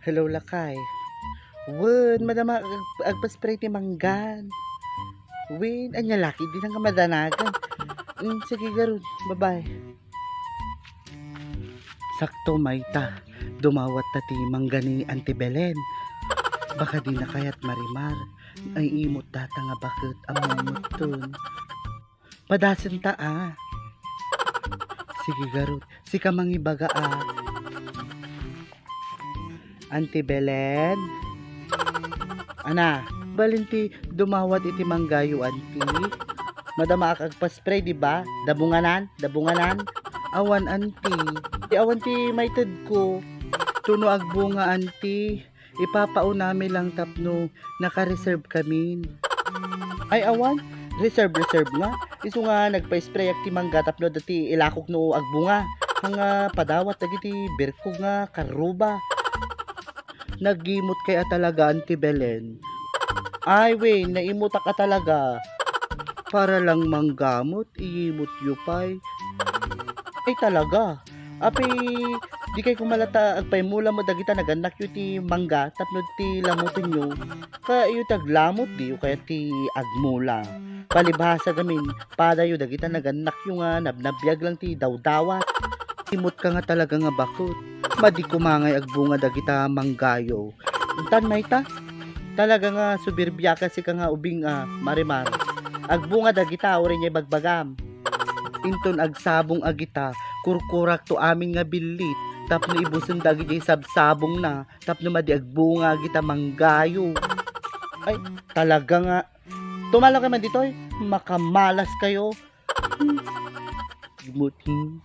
Hello lakay. Wen, madama agpaspray ti manggan. Wen, anya laki din ang kamadanagan. Sige garud, bye-bye. Sakto Mayta, dumawat ta ti manggani Auntie Belen. Baka di na kayat marimar. Ay imot data nga bakit amumot ton. Padasin ta Sige garud, si kamangibaga Auntie Belen. Ana, balinti dumawat iti manggayo auntie. Madama agpa-spray di ba? Dabunganan. Awan auntie. Awan ti maited ko. Tuno agbunga auntie. Ipapaunami lang tapno naka-reserve kami. Ay awan, reserve nga. Isu nga nagpa-spray ak ti mangga tapno dati ilakok no agbunga. Nga padawat dagiti birko nga karuba. Nagimot kaya talaga Auntie Belen. Ay we, naimutak ka talaga. Para lang manggamot, iimot yupay. Ay talaga. Api, di kay kumalata agpay mula mo dagita naganak yu ti mangga tapno ti lamutin nyo. Kaya yu taglamot di yu kaya ti agmula. Palibhasa gamin, pada yu dagita naganak yu nga nabnabiyag lang ti dawdawat. Imot ka nga talaga nga bakot. Madi kumangay agbunga dagita manggayo. Untan Mayta? Talaga nga subirbya kasi ka nga ubing marimar. Agbunga dagita ori niya bagbagam. Inton agsabong agita, kurkurak to amin nga bilit. Tapno ibuson dagiti sabsabong na. Tapno madi agbunga agita manggayo. Ay, talaga nga. Tumalaw kayo man dito makamalas kayo. Gimutin.